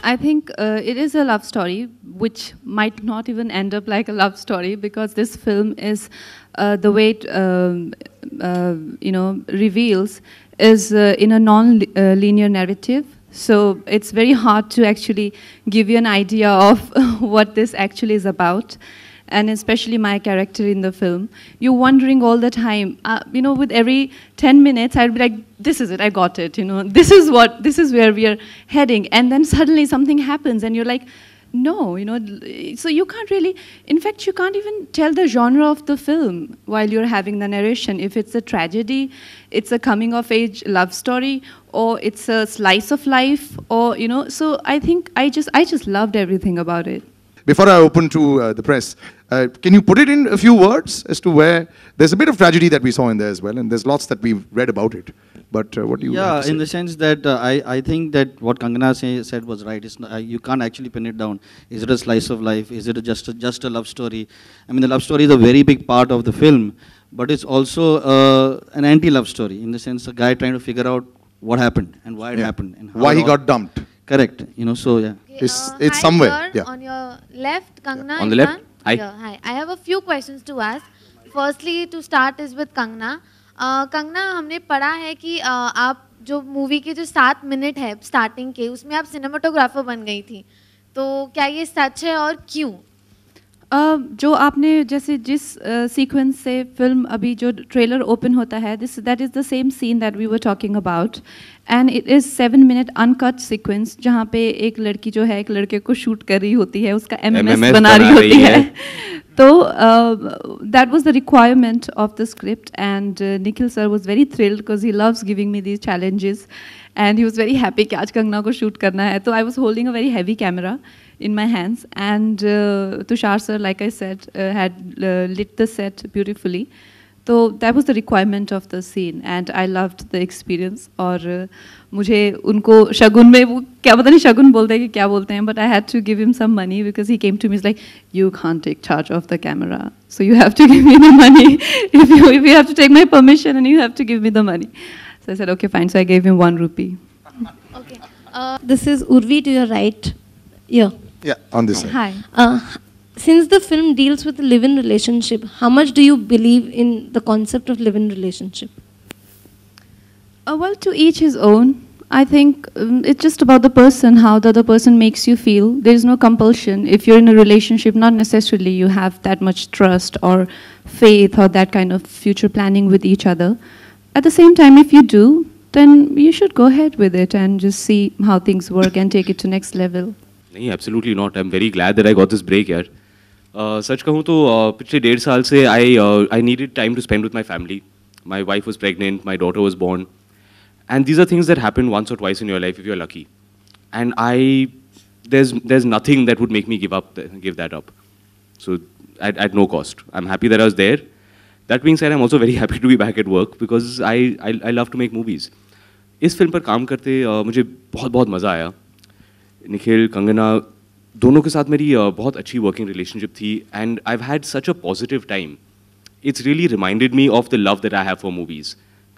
I think it is a love story, which might not even end up like a love story, because this film is the way it reveals is in a non-linear narrative. So it's very hard to actually give you an idea of what this actually is about. And especially my character in the film, you're wondering all the time, with every 10 minutes, I'd be like, this is it, I got it, this is where we are heading. And then suddenly something happens and you're like, no, so you can't really, in fact, you can't even tell the genre of the film while you're having the narration. If it's a tragedy, it's a coming of age love story, or it's a slice of life, or, so I think I just loved everything about it. Before I open to the press, can you put it in a few words as to where there's a bit of tragedy that we saw in there as well, and there's lots that we've read about it. But what do you have to say? In the sense that I think that what Kangana said was right. It's not, you can't actually pin it down. Is it a slice of life? Is it just a love story? I mean, the love story is a very big part of the film, but it's also an anti-love story, in the sense a guy trying to figure out what happened and why it happened and how why he got dumped. Correct. So yeah. It's somewhere. Here, on your left, Kangana. On the left. Hi. Hi. I have a few questions to ask. Firstly, to start is with Kangana. Kangana, हमने पढ़ा है कि आप जो movie के जो 7 minute है starting के, उसमें आप सिनेमाटोग्राफर बन गई थी. तो क्या ये सच है और क्यों? जो आपने जैसे जिस सीक्वेंस से फिल्म अभी जो ट्रेलर ओपन होता है, that is the same scene that we were talking about, and it is 7 minute uncut sequence, जहाँ पे एक लड़की जो है एक लड़के को शूट कर रही होती है, उसका MMS बना रही होती है. तो that was the requirement of the script, and Nikhil sir was very thrilled because he loves giving me these challenges, and he was very happy कि आज कंगना को शूट करना है. तो I was holding a very heavy camera in my hands, and Tushar sir, like I said, had lit the set beautifully. So that was the requirement of the scene, and I loved the experience. और मुझे उनको शगुन में वो क्या पता नहीं शगुन बोलते हैं कि क्या बोलते हैं, but I had to give him some money because he came to me, he's like, you can't take charge of the camera, so you have to give me the money. if you have to take my permission and you have to give me the money. So I said, okay, fine. So I gave him 1 rupee. Okay. This is Urvi to your right. Yeah. Yeah, on this side. Hi. Since the film deals with a live-in relationship, how much do you believe in the concept of live-in relationship? Well, to each his own. I think it's just about the person, how the other person makes you feel. There is no compulsion. If you're in a relationship, not necessarily you have that much trust or faith or that kind of future planning with each other. At the same time, if you do, then you should go ahead with it and just see how things work and take it to next level. Absolutely not. I'm very glad that I got this break here. सच कहूँ तो पिछले 1.5 साल से I needed time to spend with my family. My wife was pregnant, my daughter was born, and these are things that happen once or twice in your life if you're lucky. And there's nothing that would make me give that up. So at no cost. I'm happy that I was there. That being said, I'm also very happy to be back at work because I love to make movies. इस film पर काम करते मुझे बहुत मज़ा आया. निखिल, कंगना, दोनों के साथ मेरी बहुत अच्छी वर्किंग रिलेशनशिप थी, and I have had such a positive time. It's really reminded me of the love that I have for movies.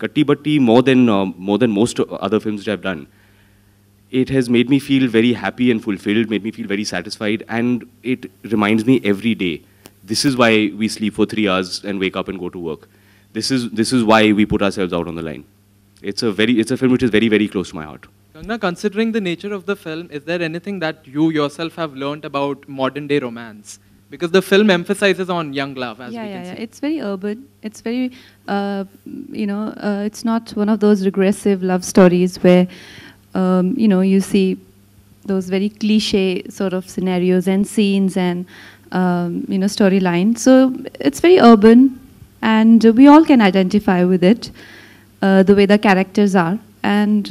Katti Batti, more than most other films that I've done, it has made me feel very happy and fulfilled, made me feel very satisfied, and it reminds me every day. This is why we sleep for 3 hours and wake up and go to work. This is why we put ourselves out on the line. It's a film which is very, very close to my heart. Kangana, considering the nature of the film, is there anything that you yourself have learnt about modern day romance? Because the film emphasizes on young love, as we can see. It's very urban. It's very, it's not one of those regressive love stories where, you see those very cliche sort of scenarios and scenes and, storylines. So it's very urban, and we all can identify with it, the way the characters are. And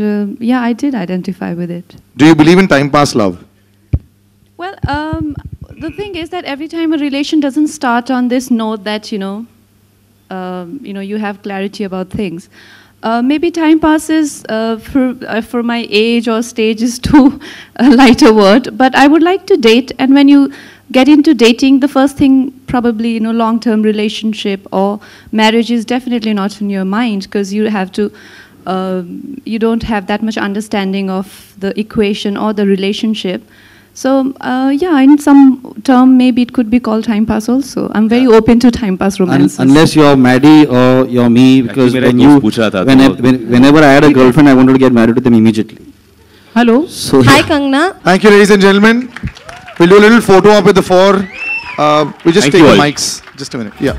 I did identify with it. Do you believe in time pass love? Well, the thing is that every time a relation doesn't start on this note that you have clarity about things. Maybe time passes for my age or stage is too light a word, but I would like to date. And when you get into dating, the first thing probably long-term relationship or marriage is definitely not in your mind, because you have to you don't have that much understanding of the equation or the relationship. So yeah, in some term, maybe it could be called time pass also. I'm very open to time pass romances. Unless you're Maddie or you're me, because whenever I had a girlfriend, I wanted to get married to them immediately. Hello. So, hi, Kangana. Thank you, ladies and gentlemen. We'll do a little photo op with the four. We just take the mics. Just a minute. Yeah.